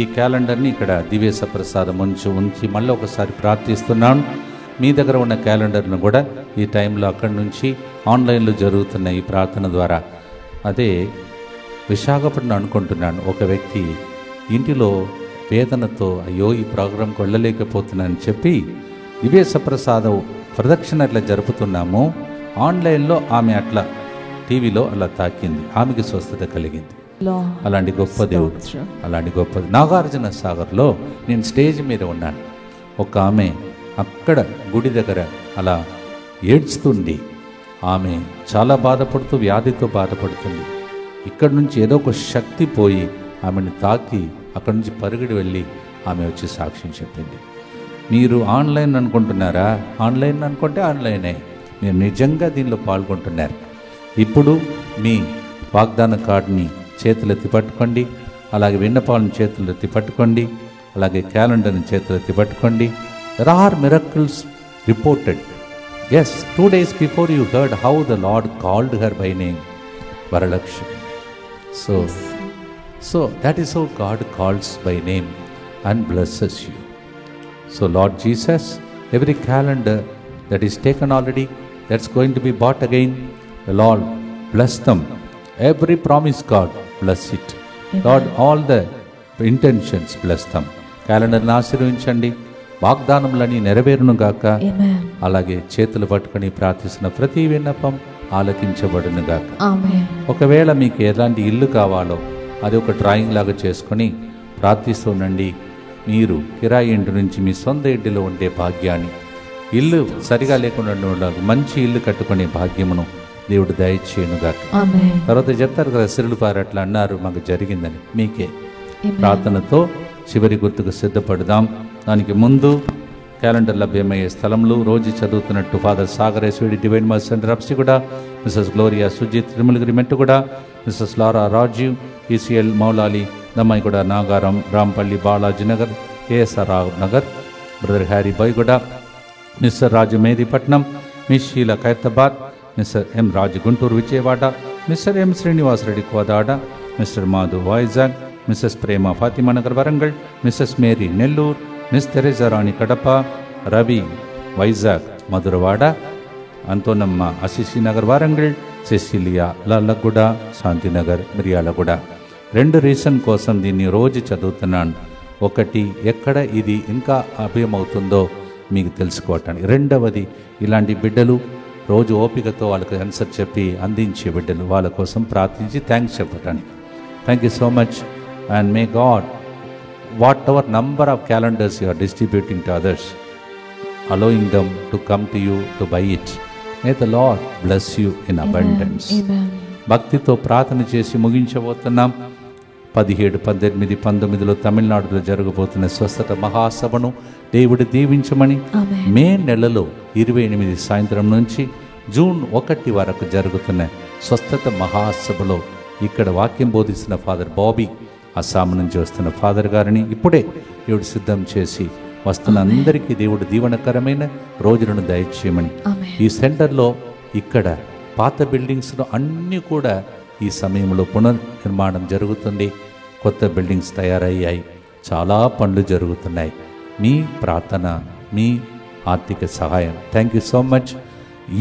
ఈ క్యాలెండర్ని ఇక్కడ దివ్య ప్రసాదం ఉంచి మళ్ళీ ఒకసారి ప్రార్థిస్తున్నాను. మీ దగ్గర ఉన్న క్యాలెండర్ను కూడా ఈ టైంలో అక్కడి నుంచి ఆన్లైన్లో జరుగుతున్న ఈ ప్రార్థన ద్వారా, అదే విశాఖపట్నం అనుకుంటున్నాను, ఒక వ్యక్తి ఇంటిలో వేదనతో అయ్యో ఈ ప్రోగ్రాంకి వెళ్ళలేకపోతున్నానని చెప్పి ఇవే సప్రసాదం ప్రదక్షిణ అట్లా జరుపుతున్నాము, ఆన్లైన్లో ఆమె అట్లా టీవీలో అలా తాకింది, ఆమెకి స్వస్థత కలిగింది. అలాంటి గొప్ప దేవుడు, అలాంటి గొప్ప. నాగార్జున సాగర్లో నేను స్టేజ్ మీద ఉన్నాను, ఒక ఆమె అక్కడ గుడి దగ్గర అలా ఏడ్చుతుంది. ఆమె చాలా బాధపడుతూ వ్యాధితో బాధపడుతుంది. ఇక్కడి నుంచి ఏదో ఒక శక్తి పోయి ఆమెను తాకి అక్కడి నుంచి పరుగుడి వెళ్ళి ఆమె వచ్చి సాక్ష్యం చెప్పింది. మీరు ఆన్లైన్ అనుకుంటున్నారా? ఆన్లైన్ అనుకుంటే ఆన్లైనే, మీరు నిజంగా దీనిలో పాల్గొంటున్నారు. ఇప్పుడు మీ వాగ్దాన కార్డుని చేతులెత్తి పట్టుకోండి, అలాగే విన్నపాలను చేతులెత్తి పట్టుకోండి, అలాగే క్యాలెండర్ని చేతులెత్తి పట్టుకోండి. There are miracles reported. Yes, 2 days before you heard how the Lord called her by name, Varalakshmi. So that is how God calls by name and blesses you. So Lord Jesus, every calendar that is taken already, that's going to be bought again, the Lord bless them. Every promise, God bless it. Amen. Lord, all the intentions bless them. క్యాలెండర్ని ఆశీర్వదించండి, వాగ్దానములని నెరవేరును గాక. అలాగే చేతులు పట్టుకొని ప్రార్థిస్తున్న ప్రతి విన్నపం ఆలకించబడును గాక. ఒకవేళ మీకు ఎలాంటి ఇల్లు కావాలో అది ఒక డ్రాయింగ్ లాగా చేసుకొని ప్రార్థిస్తుండండి. మీరు కిరాయి ఇంటి నుంచి మీ సొంత ఇంటిలో ఉండే భాగ్యాన్ని, ఇల్లు సరిగా లేకుండా మంచి ఇల్లు కట్టుకునే భాగ్యమును దేవుడు దయచేయనుగాక. తర్వాత చెప్తారు కదా, సిరులు పారట్లా అన్నారు, మాకు జరిగిందని. మీకే ప్రార్థనతో చివరి గుర్తుకు సిద్ధపడదాం. దానికి ముందు క్యాలెండర్ లభ్యమయ్యే స్థలంలో రోజు చదువుతున్నట్టు father Sagar SVD divine mother centre Habsiguda, Mrs Gloria Sujith Tirumalagiri Mettuguda, Mrs Laura Rajiv ECL Moulali Dammaiguda Nagaram Rampally Balaji Nagar KSR Rao Nagar, brother Harry Boiguda, Mr Raju Mehdipatnam, miss Sheela Khairatabad, Mr M Raju Guntur Vijayawada, Mr M Srinivasa Reddy Kodad, Mr Madhu Vizag, Mrs Prema Fatima Nagar Warangal, Mrs Mary Nellore, miss Teresa Rani Kadapa, Ravi Vizag Madhurawada, Anthonamma Assisi Nagar Warangal, Cecilia Lalaguda, Shantinagar Miryalaguda. 2 reason కోసం దీన్ని రోజు చదువుతున్నాను. ఒకటి, ఎక్కడ ఇది ఇంకా అభయమవుతుందో మీకు తెలుసుకోవటానికి. రెండవది, ఇలాంటి బిడ్డలు రోజు ఓపికతో వాళ్ళకి ఆన్సర్ చెప్పి అందించే బిడ్డలు, వాళ్ళ కోసం ప్రార్థించి థ్యాంక్స్ చెప్పటానికి. Thank you so much. And may God, whatever number of calendars you are distributing to others, allowing them to come to you to buy it, may the Lord bless you in abundance. భక్తితో ప్రార్థన చేసి ముగించబోతున్నాం. 17, 18, 19లో తమిళనాడులో జరగబోతున్న స్వస్థత మహాసభను దేవుడు దీవించమని, మే నెలలో 28 సాయంత్రం నుంచి జూన్ 1 వరకు జరుగుతున్న స్వస్థత మహాసభలో ఇక్కడ వాక్యం బోధిస్తున్న ఫాదర్ బాబీ, అస్సాం నుంచి వస్తున్న ఫాదర్ గారిని ఇప్పుడే దేవుడు సిద్ధం చేసి వస్తున్న అందరికీ దేవుడు దీవెనకరమైన రోజులను దయచేయమని. ఈ సెంటర్లో ఇక్కడ పాత బిల్డింగ్స్లో అన్నీ కూడా ఈ సమయంలో పునర్నిర్మాణం జరుగుతుంది. కొత్త బిల్డింగ్స్ తయారయ్యాయి, చాలా పనులు జరుగుతున్నాయి. మీ ప్రార్థన, మీ ఆర్థిక సహాయం, థ్యాంక్ యూ సో మచ్.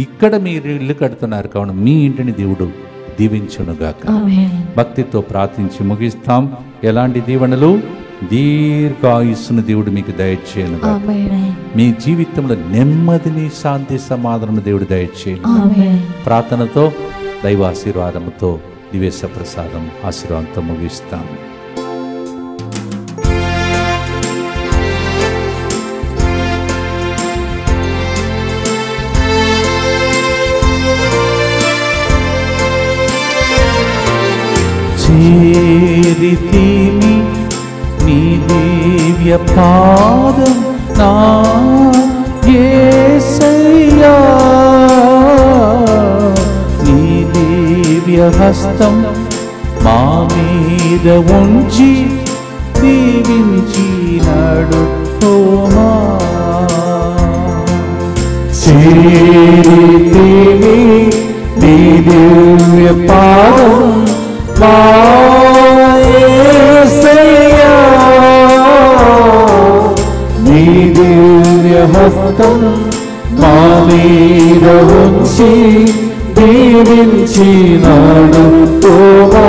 ఇక్కడ మీరు ఇల్లు కడుతున్నారు కావున మీ ఇంటిని దేవుడు దీవించునుగాక. భక్తితో ప్రార్థించి ముగిస్తాం. ఎలాంటి దీవెనలు? దీర్ఘాయుస్సును దేవుడు మీకు దయచేయనుగా. మీ జీవితంలో నెమ్మదిని, శాంతి, సమాధానం దేవుడు దయచేయను. ప్రార్థనతో, దైవ ఆశీర్వాదంతో, దివేశ ప్రసాదం ఆశీర్వాదంతో ముగిస్తాం. చేరితిని నీ దివ్య పాదం నా యేసయ్యా, నీ దివ్య హస్తం మా మీద ఉంచి దీవించి నడుపుమా. చేరితిని నీ దివ్య పాదం మా యేసయ్యా, నీ దివ్య హస్తం మీద ఉంచి దీవించినాడు యెహోవా.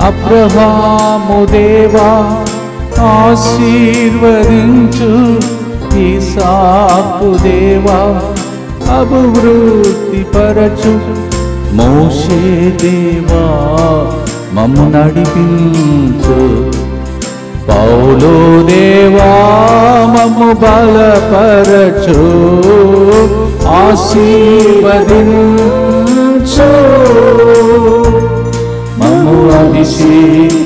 అబ్రహాము దేవా ఆశీర్వదించు, ఇస్సాకు దేవా అభివృద్ధి పరచు, మోషే దేవా మమ్ము నడిపించు, పౌలు దేవా మమ్ము బలపరచు, ఆశీర్వదించు, మమ్ము అభిషేకించు.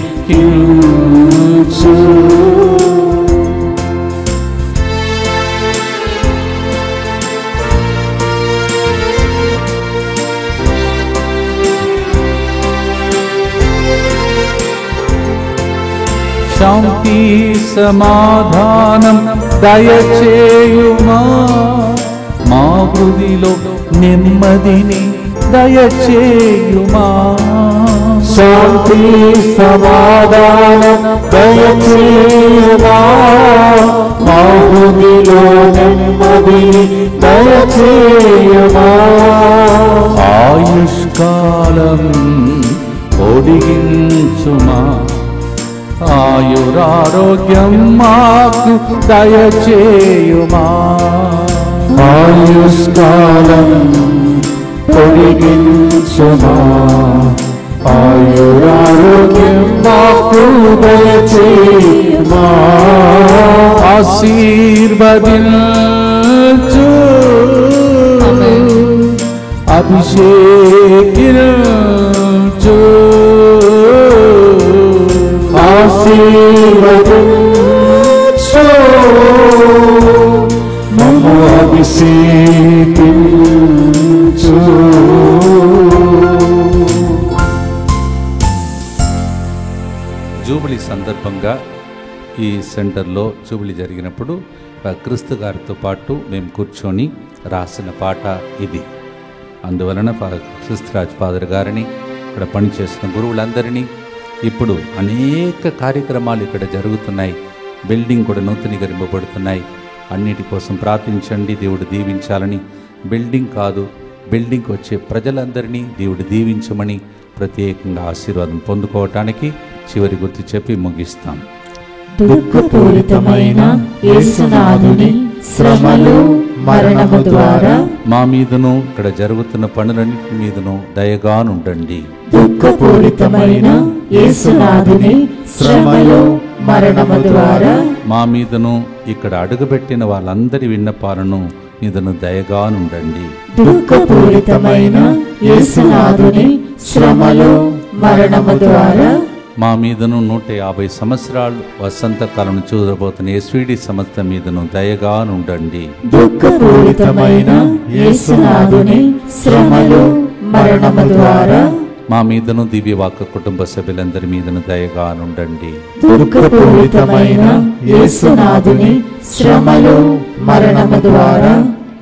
శాంతి సమాధానం దయచేయుమా, మా హృదిలో నెమ్మదిని దయచేయుమా. శాంతి సమాధానం దయచేయుమా, మా హృదిలో నెమ్మదిని దయచేయుమా. ఆయుష్కాలం పొడిగించుమా, ఆయురారోగ్యం మాకు దయచేయుమా. ఆయుష్కాలం పొడిగించుమా, ఆయురారోగ్యం మాకు దయచేయుమా. ఆశీర్వదించు, అభిషేకించు, ఆశీర్వదించు, మమ్ము అభిషేకించు. జూబిలీ సందర్భంగా ఈ సెంటర్లో జూబిలీ జరిగినప్పుడు క్రీస్తు గారితో పాటు మేము కూర్చొని రాసిన పాట ఇది. అందువలన క్రిస్తురాజ్ ఫాదర్ గారిని, ఇక్కడ పనిచేసిన గురువులందరినీ, ఇప్పుడు అనేక కార్యక్రమాలు ఇక్కడ జరుగుతున్నాయి, బిల్డింగ్ కూడా నూతనీకరింపబడుతున్నాయి, అన్నిటి కోసం ప్రార్థించండి, దేవుడు దీవించాలని. బిల్డింగ్ కాదు, బిల్డింగ్కి వచ్చే ప్రజలందరినీ దేవుడు దీవించమని ప్రత్యేకంగా ఆశీర్వాదం పొందుకోవటానికి చివరి గుర్తు చెప్పి ముగిస్తాం. దుఃఖపూరితమైన యేసునాథుని శ్రమలు మరణము ద్వారా మా మీదను ఇక్కడ జరుగుతున్న పనులన్నిటి మీదను దయగానుండండి. దుఃఖపూరితమైన యేసునాథుని శ్రమలు మరణము ద్వారా మా మీదను ఇక్కడ అడుగుపెట్టిన వాళ్ళందరి విన్నపాలను మీదను దయగానుండండి. దుఃఖపూరితమైన యేసునాథుని శ్రమలు మరణము ద్వారా మా మీదను 150 సంవత్సరాలు వసంతకాలను చూడబోతున్న ఎస్విడి సంస్థ మీదను దయగానుండండి. దుఃఖపూరితమైన యేసునాథుని శ్రమలు మరణము ద్వారా మా మీదను దివ్యవాక్య కుటుంబ సభ్యులందరి మీదను దయగానుండండి. దుఃఖపూరితమైన యేసునాథుని శ్రమలు మరణము ద్వారా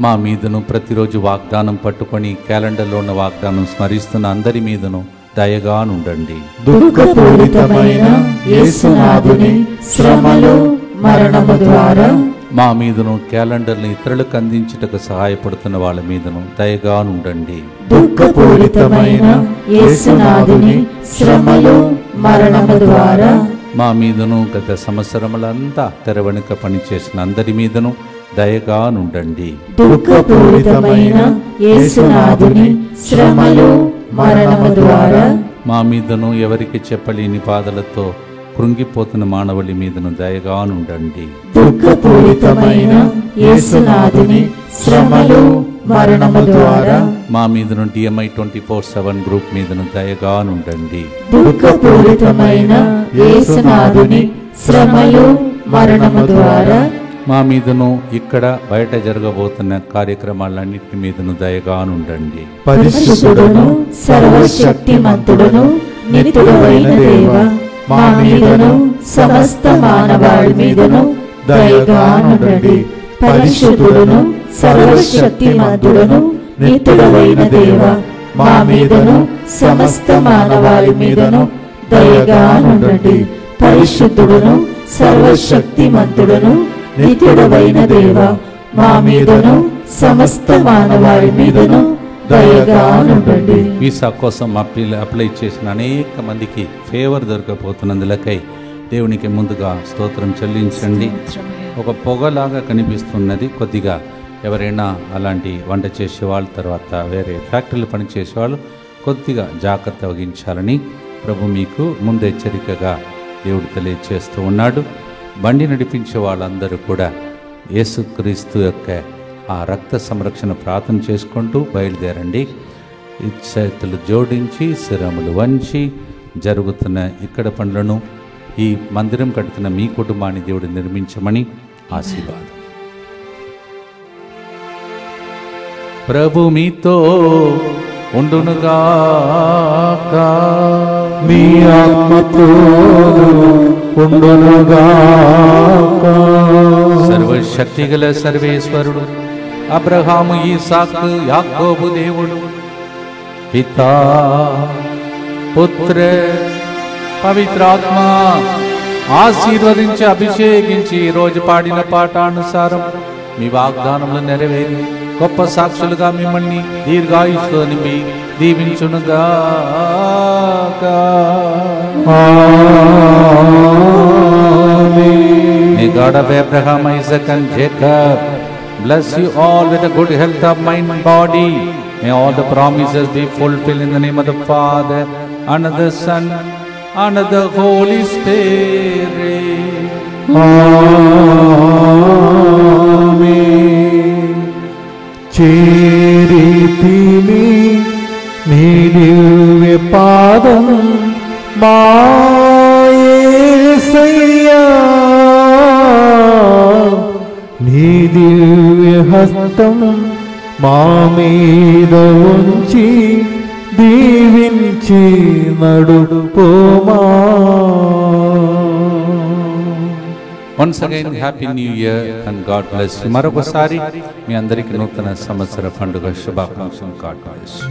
మా మీదను ప్రతిరోజు వాగ్దానం పట్టుకొని క్యాలెండర్లో ఉన్న వాగ్దానం స్మరిస్తున్న అందరి మీదను దయగానుండండి. దుఃఖపూరితమైన యేసునాథుని శ్రమలు మరణము ద్వారా మా మీదను క్యాలెండర్ని ఇతరులకు అందించుటకు సహాయపడుతున్న వాళ్ళ మీదను దయగానుండండి. దుఃఖపూరితమైన యేసునాథుని శ్రమలు మరణము ద్వారా మా మీదను గత సంవత్సరములంతా తెరవెనుక పనిచేసిన అందరి మీదను దయగానుండండి. దుఃఖపూరితమైన యేసునాథుని శ్రమలు మరణము ద్వారా మా మీదను ఎవరికి చెప్పలేని బాధలతో కృంగిపోతున్న మానవుడి మీదను దయగానుండండి. దుఃఖపూరితమైన యేసునాథుని శ్రమలు మరణము ద్వారా మా మీదను DMI 24/7 గ్రూప్ మీదను దయగానుండండి. దుఃఖపూరితమైన యేసునాథుని శ్రమలు మరణము ద్వారా మా మీదను ఇక్కడ బయట జరగబోతున్న కార్యక్రమాలన్నింటి మీదను దయగానుండండి. పరిశుద్ధుడును సర్వశక్తిమంతుడును నిత్యుడైన దేవా, మా మీదను సమస్త మానవాళి మీదను దయగానుండండి. పరిశుద్ధుడును సర్వశక్తిమంతుడును నిత్యుడైన దేవా, మా మీదను సమస్త మానవాళి మీదను దయగానుండండి. పరిశుద్ధుడును సర్వశక్తిమంతుడును నిత్యుడైన దేవా, మా మీదను సమస్త మానవాళి మీదను దయగా నుండండి. వీసా కోసం అప్లై చేసిన అనేక మందికి ఫేవర్ దొరకపోతున్నందులకై దేవునికి ముందుగా స్తోత్రం చెల్లించండి. ఒక పొగలాగా కనిపిస్తున్నది. కొద్దిగా ఎవరైనా అలాంటి వంట చేసేవాళ్ళు, తర్వాత వేరే ఫ్యాక్టరీలు పనిచేసేవాళ్ళు కొద్దిగా జాగ్రత్త వహించాలని ప్రభు మీకు ముందు హెచ్చరికగా దేవుడు తెలియచేస్తూ ఉన్నాడు. బండి నడిపించే వాళ్ళందరూ కూడా యేసుక్రీస్తు యొక్క ఆ రక్త సంరక్షణ ప్రార్థన చేసుకుంటూ బయలుదేరండి. చేతులు జోడించి శిరములు వంచి జరుగుతున్న ఇక్కడ పనులను ఈ మందిరం కడుతున్న మీ కుటుంబాన్ని దేవుడు నిర్మించమని ఆశీర్వాదం. ప్రభు మీతో ఉండునుగాక, మీ ఆత్మతో ఉండునుగాక. సర్వశక్తిగల సర్వేశ్వరుడు అబ్రహాము, ఈసాకు, యాకోబు దేవుడు, పితా, పుత్ర, పవిత్రాత్మ ఆశీర్వదించి అభిషేకించి ఈరోజు పాడిన పాఠానుసారం మీ వాగ్దానములు నెరవేరి గొప్ప సాక్షులుగా మిమ్మల్ని దీర్ఘాయుష్తో నింపి దీవించునుగాక. May God of Abraham, Isaac and Jacob bless you all with a good health of mind and body. May all the promises be fulfilled in the name of the Father and of the Son and of the Holy Spirit. Amen. చేరితిని నీ దివ్య పాదం మా యేసయ్యా, నీ దివ్య హస్తం మా మీద ఉంచి దీవించి నడుపుమా. Once again, Happy New Year and God bless you. మరొకసారి మీ అందరికీ నూతన సంవత్సర పండుగ శుభాకాంక్షలు. God bless you.